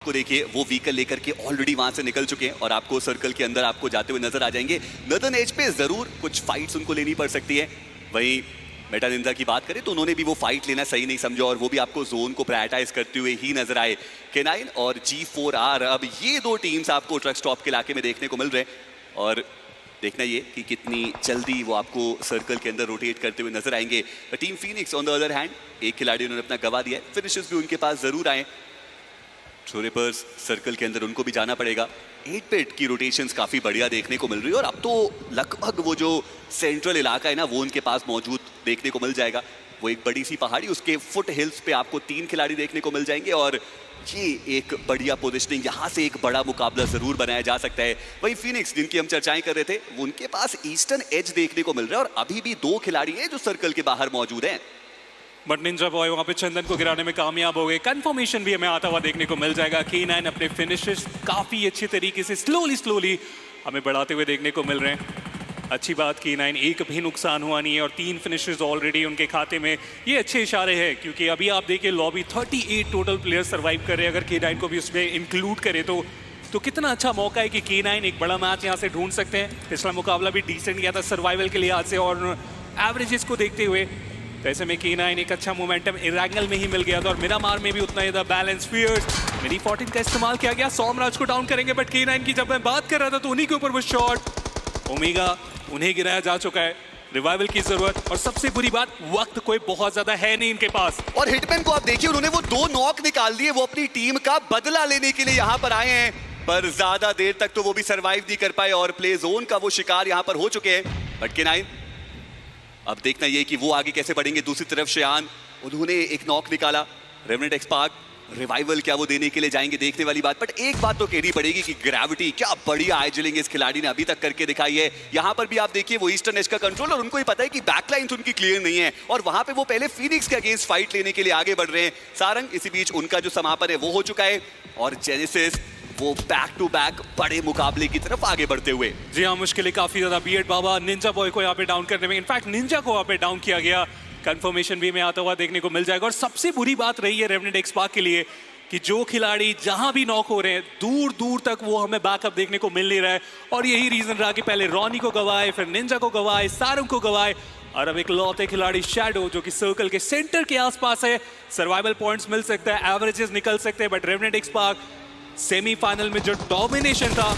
को देखिए वो व्हीकल लेकर के ऑलरेडी वहां से निकल चुके हैं और आपको सर्कल के अंदर आपको जाते हुए नजर आ जाएंगे। नॉर्दर्न एज पे जरूर कुछ फाइट्स उनको लेनी पड़ सकती है। वहीं मेटा निंजा की बात करें तो उन्होंने भी वो फाइट लेना सही नहीं समझा और वो भी आपको जोन को प्रायोरिटाइज करते हुए ही नजर आए। K9 और G4R, अब ये दो टीम्स आपको ट्रक स्टॉप के इलाके में देखने को मिल रहे हैं और देखना ये कि कितनी जल्दी वो आपको सर्कल के अंदर रोटेट करते हुए नजर आएंगे। Team Phoenix on the other hand, एक खिलाड़ी उन्होंने अपना गवा दिया है, फिनिशेस भी उनके पास जरूर आए। छोरेपर्स सर्कल के अंदर उनको भी जाना पड़ेगा। 8-बिट की रोटेशंस काफी बढ़िया देखने को मिल रही है और अब तो लगभग वो जो सेंट्रल इलाका है ना वो उनके पास मौजूद देखने को मिल जाएगा। वो एक बड़ी सी पहाड़ी, उसके फुट हिल्स पे आपको 3 खिलाड़ी देखने को मिल जाएंगे और ये एक बढ़िया पोजिशनिंग, यहाँ से एक बड़ा मुकाबला जरूर बनाया जा सकता है। वही फिनिक्स जिनकी हम चर्चाएं कर रहे थे, उनके पास ईस्टर्न एज देखने को मिल रहा है और अभी भी 2 खिलाड़ी हैं जो सर्कल के बाहर मौजूद हैं। बट निंजा बॉय वहां पे चंदन को गिराने में कामयाब हो गए। कंफर्मेशन भी हमें आता हुआ देखने को मिल जाएगा। K9 अपने फिनिशेस काफी अच्छे तरीके से स्लोली हमें बढ़ाते हुए देखने को मिल रहे हैं। अच्छी बात, K9 एक भी नुकसान हुआ नहीं है और 3 फिनिशेस ऑलरेडी उनके खाते में। ये अच्छे इशारे हैं क्योंकि अभी आप देखिए लॉबी 38 टोटल प्लेयर सर्वाइव कर रहे हैं। अगर K9 को भी उसमें इंक्लूड करे तो कितना अच्छा मौका है कि K9 एक बड़ा मैच यहाँ से ढूंढ सकते हैं। पिछला मुकाबला भी डिसेंट गया था सर्वाइवल के लिहाज से और एवरेजेस को देखते हुए। तो ऐसे में K9 एक अच्छा मोमेंटम इरांगल में ही मिल गया था और मिरामार में भी उतना ही था। बैलेंस फियर्स मिनी 14 का इस्तेमाल किया गया, सोमराज को डाउन करेंगे। बट K9 की जब मैं बात कर रहा था तो उन्हीं के ऊपर वो शॉट ओमेगा उन्हें गिराया जा चुका है। रिवाइवल की जरूरत और सबसे बुरी बात, वक्त कोई बहुत ज्यादा है नहीं इनके पास। और हिटमैन को आप देखिए, उन्होंने वो 2 नॉक निकाल दिए, वो अपनी टीम का बदला लेने के लिए यहाँ पर आए हैं, पर ज्यादा देर तक तो वो भी सरवाइव नहीं कर पाए और प्ले जोन का वो शिकार यहाँ पर हो चुके हैं। बट K9 अब देखना ये कि वो आगे कैसे बढ़ेंगे। दूसरी तरफ शयान, उन्होंने एक नॉक निकाला। रेवेनेंट एक्सपार्क रिवाइवल क्या वो देने के लिए जाएंगे, देखने वाली बात। बट एक बात तो कहनी पड़ेगी कि ग्रेविटी क्या बढ़िया आइजलिंग इस खिलाड़ी ने अभी तक करके दिखाई है। यहाँ पर भी आप देखिए वो ईस्टर्न एज का कंट्रोल और उनको ही पता है कि बैकलाइंस उनकी क्लियर नहीं है और वहां पे वो पहले फिनिक्स के अगेंस्ट फाइट लेने के लिए आगे बढ़ रहे हैं। सारंग इसी बीच उनका जो समापन है वो हो चुका है और जेनेसिस वो बैक टू बैक बड़े मुकाबले की तरफ आगे बढ़ते हुए। जी हाँ, मुश्किलें काफी ज्यादा। बीएड बाबा निंजा बॉय को यहाँ पे डाउन करने में, इनफैक्ट निंजा को यहाँ पे डाउन किया गया। कंफर्मेशन भी में आता हुआ देखने को मिल जाएगा और सबसे बुरी बात रही है रेवेनेंट एक्सपार्क के लिए कि जो खिलाड़ी जहां भी नॉक हो रहे हैं दूर दूर तक वो हमें बैकअप देखने को मिल नहीं रहा है और यही रीजन रहा कि पहले रॉनी को गवाए, फिर निंजा को गवाए, सारंग को गवाए और अब एक लौते खिलाड़ी शैडो जो कि सर्कल के सेंटर के आसपास है। सर्वाइवल पॉइंट्स मिल सकता है, एवरेजेस निकल सकते हैं। बट रेवेनेंट एक्सपार्क सेमीफाइनल में जो डोमिनेशन था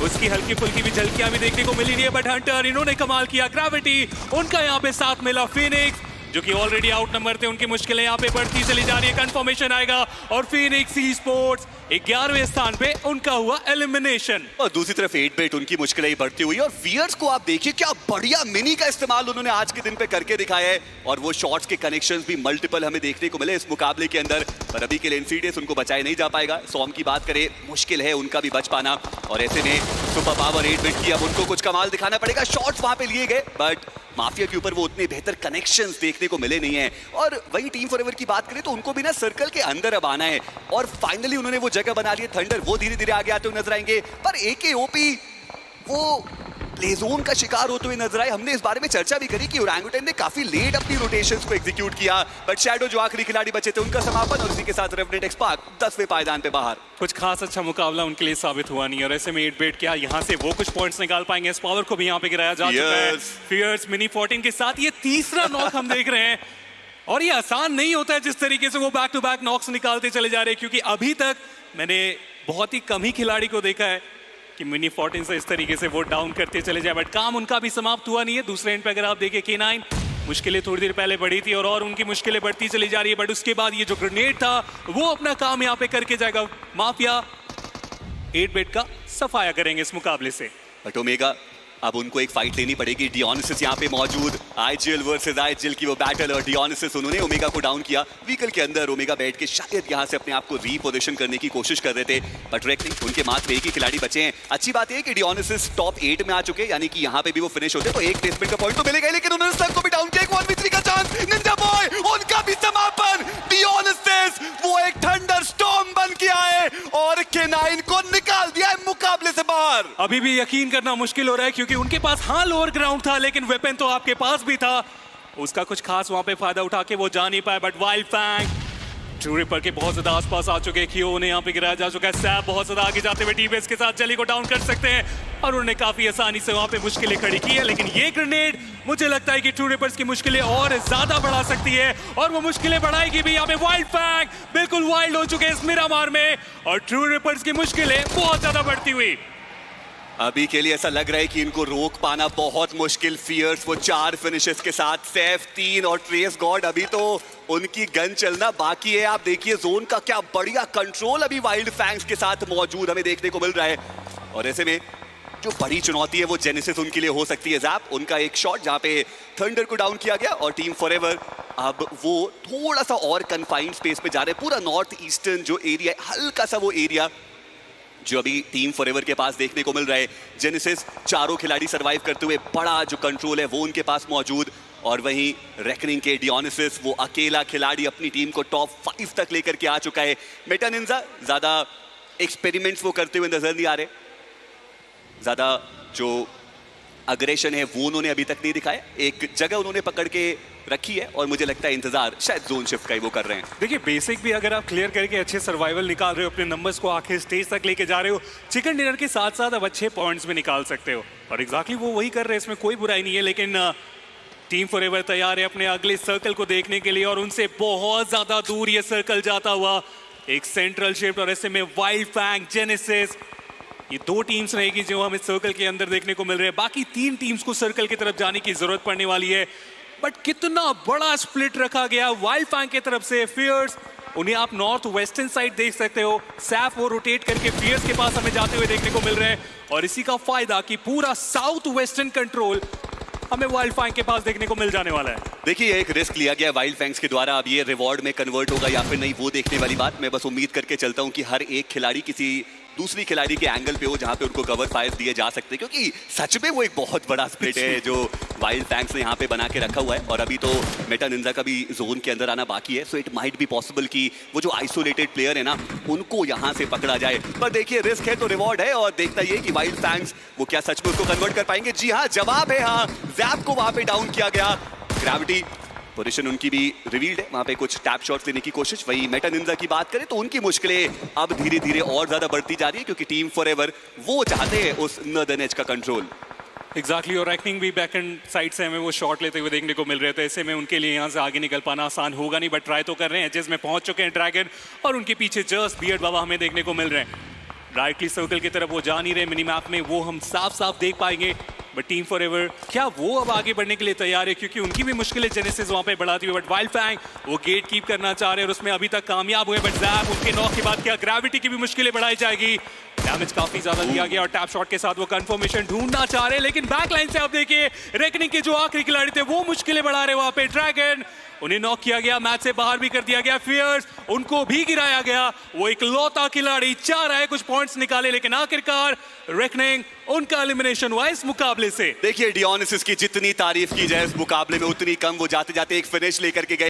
उसकी हल्की फुल्की भी झलकियां भी देखने को मिली नहीं है। बट हंटर इन्होंने कमाल किया, ग्रेविटी उनका यहाँ पे साथ मिला। फिनिक्स जो कि ऑलरेडी आउट नंबर थे, उनकी मुश्किलें यहाँ पे बढ़ती चली जा रही है। कंफर्मेशन आएगा और फिनिक्स ई स्पोर्ट्स 11वें स्थान पे उनका हुआ एलिमिनेशन। और दूसरी तरफ 8-बिट उनकी मुश्किलें ही बढ़ती हुई और फियर्स को आप देखिए क्या बढ़िया मिनी का इस्तेमाल उन्होंने आज के दिन पे करके दिखाया है और वो शॉट्स के कनेक्शंस भी मल्टीपल हमें देखने को मिले इस मुकाबले के अंदर। पर अभी के लिए इनसीडियस उनको बचाए नहीं जा पाएगा। सॉम की बात करें, मुश्किल है उनका भी बच पाना और ऐसे में सुपर पावर 8-बिट की अब उनको कुछ कमाल दिखाना पड़ेगा। शॉट्स वहां पे लिए गए बट माफिया के ऊपर वो उतने बेहतर कनेक्शंस देखने को मिले नहीं है। और वही टीम फॉरएवर की बात करें तो उनको भी ना सर्कल के अंदर अब आना है और फाइनली उन्होंने वो जगह बना ली है। थंडर वो धीरे धीरे आगे आते हुए नजर आएंगे पर एकेओपी वो प्ले जोन का शिकार होते हुए नजर आए। हमने इस बारे में चर्चा भी करी कि ओरंगुटन ने काफी लेट अपनी रोटेशंस को एग्जीक्यूट किया बट शैडो जो आखिरी खिलाड़ी बचे थे उनका समापन और उसी के साथ रेवेनेंट एक्सपार्क 10वें पायदान पे बाहर। कुछ खास अच्छा मुकाबला उनके लिए साबित हुआ नहीं और ऐसे में 8-बिट क्या यहाँ से वो कुछ पॉइंट्स निकाल पाएंगे। इस पावर को भी यहाँ पे गिराया जा चुका है। फियर्स मिनी 14 के साथ ये तीसरा नॉक हम देख रहे हैं और ये आसान नहीं होता है जिस तरीके से वो बैक टू बैक नॉक्स निकालते चले जा रहे हैं क्योंकि अभी तक मैंने बहुत ही कम ही खिलाड़ी को देखा है कि मिनी 14 से इस तरीके से वो डाउन करते चले जाए। बट काम उनका भी समाप्त हुआ नहीं है। दूसरे एंड पे अगर आप देखिए K9 मुश्किलें थोड़ी देर पहले बढ़ी थी और उनकी मुश्किलें बढ़ती चली जा रही है। बट उसके बाद ये जो ग्रेनेड था वो अपना काम यहाँ पे करके जाएगा। माफिया 8-बिट का सफाया करेंगे इस मुकाबले से। बट ओमेगा अब उनको एक फाइट लेनी पड़ेगी। डियोनिसिस यहाँ पे मौजूद, आईजीएल वर्सेस आईजीएल की वो बैटल और डियोनिसिस उन्होंने ओमेगा को डाउन किया। व्हीकल के अंदर ओमेगा बैठ के शायद यहाँ से अपने आप को रीपोजिशन करने की कोशिश कर रहे थे बट रेकनिंग उनके मात्र एक ही खिलाड़ी बचे हैं। अच्छी बात है कि डियोनिसिस टॉप 8 में आ चुके हैं यानी कि यहाँ पे भी वो फिनिश होते तो एक प्लेसमेंट का पॉइंट तो मिलेगा लेकिन उन्होंने सबको भी डाउन किया। एक 1v3 का चांस, निंजा बॉय उनका भी समापन। डियोनिसिस वो एक थंडर स्टॉर्म बन के आए और K9 को निकाल दिया है मुकाबले से बाहर। अभी भी यकीन करना मुश्किल हो रहा है क्योंकि उनके पास हाँ लोअर ग्राउंड था लेकिन वेपन तो आपके पास भी था। उसका कुछ खास वहां पे फायदा उठा के वो जा नहीं पाए। But wild fang true ripper के बहुत ज्यादा आसपास आ चुके हैं, कियो ने यहाँ पे गिराया जा चुका है, सैप बहुत ज्यादा आगे जाते हुए टीबेस के साथ जली को डाउन कर सकते हैं और उन्होंने काफी आसानी से वहां पे मुश्किलें खड़ी की है। लेकिन ये ग्रेनेड मुझे लगता है कि ट्रू रिपर्स की मुश्किलें और ज्यादा बढ़ा सकती है और वो मुश्किलें बढ़ाएगी भी। यहाँ पे वाइल्ड फैंग बिल्कुल वाइल्ड हो चुके हैं इस मिरामार में और ट्रू रिपर्स की मुश्किलें बहुत ज्यादा बढ़ती हुई। अभी के लिए ऐसा लग रहा है कि इनको रोक पाना बहुत मुश्किल। फियर्स वो 4 फिनिशेस के साथ, सैफ 3 और ट्रेस गॉड अभी तो उनकी गन चलना बाकी है। आप देखिए जोन का क्या बढ़िया कंट्रोल अभी वाइल्ड फैंग्स के साथ मौजूद हमें देखने को मिल रहा है। और ऐसे में जो बड़ी चुनौती है वो जेनेसिस उनके लिए हो सकती है। जैप उनका एक शॉट जहां पे थंडर को डाउन किया गया और टीम फॉरएवर अब वो थोड़ा सा और कन्फाइंड स्पेस पे जा रहे हैं। पूरा नॉर्थ ईस्टर्न जो एरिया है, हल्का सा वो एरिया जो अभी टीम फॉरएवर के पास देखने को मिल रहा है। जेनेसिस 4 खिलाड़ी सरवाइव करते हुए बड़ा जो कंट्रोल है वो उनके पास मौजूद, और वहीं रेकनिंग के डियोनिसिस वो अकेला खिलाड़ी अपनी टीम को टॉप 5 तक लेकर के आ चुका है। मेटा निंजा ज्यादा एक्सपेरिमेंट्स वो करते हुए नजर नहीं आ रहे, ज्यादा जो अग्रेशन है वो उन्होंने अभी तक नहीं दिखाया। एक जगह उन्होंने पकड़ के रखी है और मुझे लगता है इंतजार शायद जोन शिफ्ट का ही वो कर रहे हैं। देखिए बेसिक भी अगर आप क्लियर करके अच्छे सर्वाइवल निकाल रहे हो, अपने नंबर्स को आखिर स्टेज तक लेके जा रहे हो, चिकन डिनर के साथ साथ अब अच्छे पॉइंट्स भी निकाल सकते हो और एग्जैक्टली वो वही कर रहे हैं, इसमें कोई बुराई नहीं है। लेकिन टीम फॉरएवर तैयार है अपने अगले सर्कल को देखने के लिए और उनसे बहुत ज्यादा दूर ये सर्कल जाता हुआ एक सेंट्रल शिफ्ट, और ऐसे में वाइल्ड फैंग, जेनेसिस, ये 2 टीम्स रहेगी जो हमें सर्कल के अंदर देखने को मिल रहे हैं। बाकी 3 टीम्स को सर्कल की तरफ जाने की जरूरत पड़ने वाली है। बट कितना बड़ा स्प्लिट रखा गया वाइल्ड फैंग की तरफ से। फियर्स उन्हें आप नॉर्थ वेस्टर्न साइड देख सकते हो, सैफ वो रोटेट करके फियर्स के पास हमें जाते हुए देखने को मिल रहे हैं और इसी का फायदा कि पूरा साउथ वेस्टर्न कंट्रोल हमें वाइल्ड फैंग के पास देखने को मिल जाने वाला है। देखिए एक रिस्क लिया गया वाइल्ड फैंग्स के द्वारा, अब ये रिवॉर्ड में कन्वर्ट होगा या फिर नहीं वो देखने वाली बात। मैं बस उम्मीद करके चलता हूं कि हर एक खिलाड़ी किसी दूसरी खिलाड़ी के एंगल पे हो जहां पे उनको कवर फायर दिए जा सकते हैं, क्योंकि सच में वो एक बहुत बड़ा स्प्लिट है जो वाइल्ड फैंग्स ने यहाँ पे बना के रखा हुआ है। और अभी तो मेटा निंजा का भी जोन के अंदर आना बाकी है, so it might be possible कि वो जो आइसोलेटेड प्लेयर है ना उनको यहाँ से पकड़ा जाए। पर देखिए रिस्क है तो रिवॉर्ड है, और देखता ये कि वाइल्ड फैंग्स वो क्या सच में उसको कन्वर्ट कर पाएंगे। जी हाँ, जवाब है हाँ। जैप को वहां पे डाउन किया गया, ग्रेविटी पोजीशन उनकी भी रिवील्ड है, वहां पे कुछ टैप शॉट्स लेने की कोशिश। वही मेटा निंजा की बात करें तो उनकी मुश्किलें अब धीरे धीरे और ज्यादा बढ़ती जा रही है, क्योंकि टीम फॉरएवर वो चाहते हैं उस नॉर्दर्न एज का कंट्रोल। एग्जैक्टली, और रैकनिंग भी बैक एंड साइड से हमें वो शॉट लेते हुए देखने को मिल रहे थे। ऐसे में उनके लिए यहाँ से आगे निकल पाना आसान होगा नहीं, बट ट्राई तो कर रहे हैं। एजेस में पहुंच चुके हैं ड्रैगन और उनके पीछे जस्ट बियर्ड बाबा हमें देखने को मिल रहे हैं। राइटली सर्कल की तरफ वो जा नहीं रहे, मिनी मैप में वो हम साफ साफ देख पाएंगे। बट टीम फॉरएवर क्या वो अब आगे बढ़ने के लिए तैयार है, क्योंकि उनकी भी मुश्किलें जेनेसिस वहां पे बढ़ाती हुई। बट वाइल्ड फैंग वो गेट कीप करना चाह रहे हैं और उसमें अभी तक कामयाब हुए। बट जैप उनके नॉक के बाद क्या ग्रेविटी की भी मुश्किलें बढ़ाई जाएगी। डैमेज काफी ज्यादा दिया गया और टैप शॉट के साथ वो कंफर्मेशन ढूंढना चाह रहे हैं, लेकिन बैकलाइन से आप देखिए रेकनिंग के जो आखिरी खिलाड़ी थे वो मुश्किलें बढ़ा रहे वहां पे। ड्रैगन उन्हें नॉक किया गया, मैच से बाहर भी कर दिया गया। फियर्स उनको भी गिराया गया, वो एक लौता खिलाड़ी चाह रहा है कुछ पॉइंट्स निकाले, लेकिन आखिरकार रेकनिंग उनका एलिमिनेशन हुआ इस मुकाबले से। देखिए डियोनिसिस की जितनी तारीफ की जाए इस मुकाबले में उतनी कम। वो जाते जाते एक फिनिश लेकर के गए,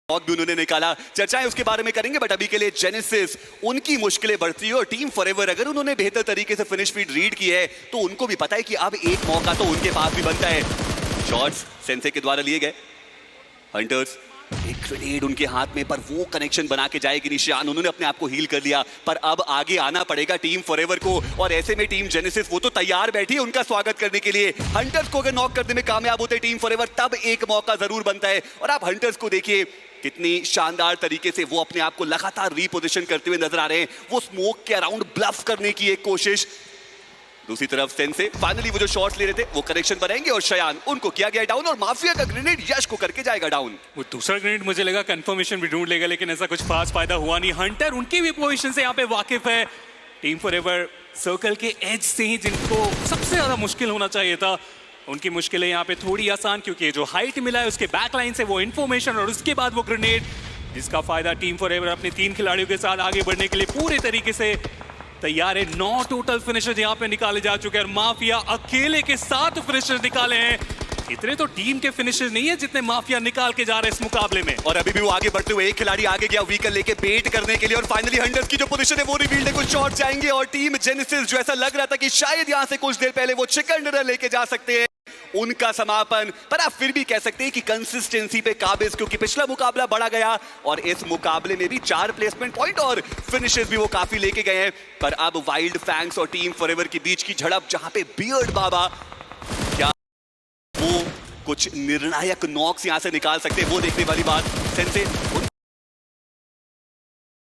भी उन्होंने निकाला, चर्चाएं उसके बारे में करेंगे। बट अभी के लिए जेनेसिस उनकी मुश्किलें बढ़ती है और टीम फॉरएवर अगर उन्होंने बेहतर तरीके से फिनिश फीड रीड की है तो उनको भी पता है कि अब एक मौका तो उनके पास भी बनता है। शॉट्स सेंसे के द्वारा लिए गए, हंटर्स एक ग्रेनेड उनके हाथ में, पर वो कनेक्शन बना के जाएगी निशान। उन्होंने अपने आप को हील कर लिया, पर अब आगे आना पड़ेगा टीम फॉरएवर को। और ऐसे में टीम जेनेसिस वो तो तैयार बैठी है उनका स्वागत करने के लिए। हंटर्स को अगर नॉक करने में कामयाब होते टीम फॉरएवर तब एक मौका जरूर बनता है। और आप हंटर्स को देखिए कितनी शानदार तरीके से वो अपने आप को लगातार रीपोजिशन करते हुए नजर आ रहे हैं। वो स्मोक के अराउंड ब्लफ करने की एक कोशिश। दूसरी तरफ सेंसे फाइनली वो जो शॉट्स ले रहे थे वो कनेक्शन बनाएंगे और शयान उनको किया गया डाउन, और माफिया का ग्रेनेड यश को करके जाएगा डाउन। वो दूसरा ग्रेनेड मुझे लगा कंफर्मेशन भी ढूंढ लेगा, लेकिन ऐसा कुछ खास फायदा हुआ नहीं। हंटर उनकी भी पोजीशन से यहाँ पे वाकिफ है। टीम फॉरएवर सर्कल के एज से ही जिनको सबसे ज्यादा मुश्किल होना चाहिए था, उनकी मुश्किलें यहाँ पे थोड़ी आसान, क्योंकि जो हाइट मिला है उसके बैकलाइन से वो इन्फॉर्मेशन और उसके बाद वो ग्रेनेड, जिसका फायदा टीम फॉरएवर अपने 3 खिलाड़ियों के साथ आगे बढ़ने के लिए पूरे तरीके से तैयार है। 9 टोटल फिनिशर यहाँ पे निकाले जा चुके हैं और माफिया अकेले के 7 फिनिशर निकाले हैं। इतने तो टीम के फिनिशर नहीं है जितने माफिया निकाल के जा रहे हैं इस मुकाबले में। और अभी भी वो आगे बढ़ते हुए एक खिलाड़ी आगे गया व्हीकल लेके बेट करने के लिए, और फाइनली हंटर्स की जो पोजीशन है वो रिवील्ड है। कुछ शॉट जाएंगे और टीम जेनेसिस जो ऐसा लग रहा था कि शायद यहाँ से कुछ देर पहले वो चिकन डिनर लेके जा सकते हैं, उनका समापन। पर आप फिर भी कह सकते हैं कि कंसिस्टेंसी पे काबिज, क्योंकि पिछला मुकाबला बढ़ा गया और इस मुकाबले में भी 4 प्लेसमेंट पॉइंट और फिनिशेस भी वो काफी लेके गए हैं। पर अब वाइल्ड फैंग्स और टीम फॉरएवर के बीच की झड़प, जहां पे बियर्ड बाबा क्या वो कुछ निर्णायक नॉक्स यहां से निकाल सकते हैं, वो देखने वाली बात। सेंसे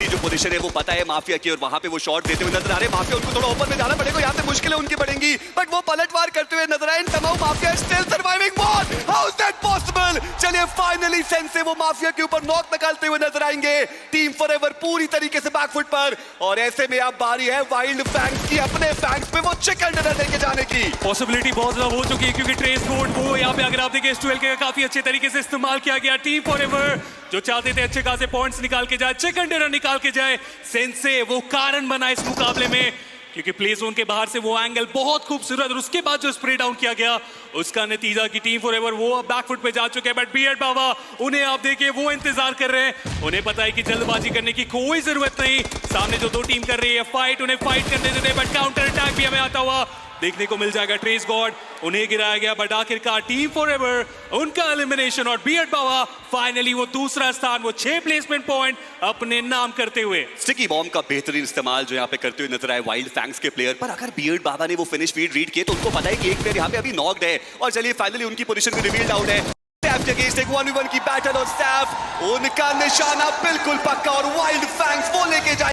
जो पोजीशन है वो पता है माफिया की, और वहां पे वो शॉट देते हुए नजर आ रहे हैं। माफिया उनको थोड़ा ओपन में जाना पड़ेगा, यहाँ पे मुश्किलें उनकी बढ़ेंगी, बट वो पलटवार करते हुए नजर आए। समाउ mafia still surviving. What, how is that possible? चलिए फाइनली सेंसे वो माफिया के ऊपर नॉक निकालते हुए नजर आएंगे। टीम फॉरएवर पूरी तरीके से बैकफुट पर, और ऐसे में अब बारी है वाइल्ड फैंग्स की अपने फैंग्स पे वो चिकन डिनर लेके जाने की। पॉसिबिलिटी बहुत ज्यादा हो चुकी है, क्योंकि ट्रेस बोर्ड वो यहाँ पे अगर आप देखें S12 के काफी अच्छे तरीके से इस्तेमाल किया गया। टीम फॉरएवर जो चाहते थे अच्छे खासे पॉइंट्स निकाल के जाए, चिकन डिनर निकाल के जाए, सेंसे वो कारण बना इस मुकाबले में, क्योंकि प्ले जोन के बाहर से वो एंगल बहुत खूबसूरत, और उसके बाद जो स्प्रे डाउन किया गया उसका नतीजा कि टीम फॉरएवर वो बैकफुट पे जा चुके हैं। बट बियर्ड बाबा उन्हें आप देखिए वो इंतजार कर रहे हैं। उन्हें पता है कि जल्दबाजी करने की कोई जरूरत नहीं, सामने जो 2 टीम कर रही है फाइट, उन्हें फाइट करने देते, बट काउंटर अटैक भी हमें आता हुआ देखने को मिल जाएगा। ट्रेस गॉड उन्हें गिराया गया, बट आखिरकार टीम फॉरएवर उनका एलिमिनेशन, और बियर्ड बाबा फाइनली वो दूसरा स्थान, वो 6 प्लेसमेंट पॉइंट अपने नाम करते हुए। स्टिकी बॉम्ब का बेहतरीन इस्तेमाल जो यहाँ पे करते हुए नजर आए वाइल्ड फैंग्स के प्लेयर। पर अगर बियर्ड बाबा ने वो फिनिश फीड रीड किए तो उनको पता है कि एक प्लेयर यहाँ पे अभी नॉक्ड है, और चलिए फाइनली उनकी पोजीशन भी रिवील्ड आउट है। सैफ के अगेंस्ट एक 1v1 की बैटल, और सैफ उनका निशाना बिल्कुल पक्का, और वाइल्ड फैंग्स वो लेके जाए।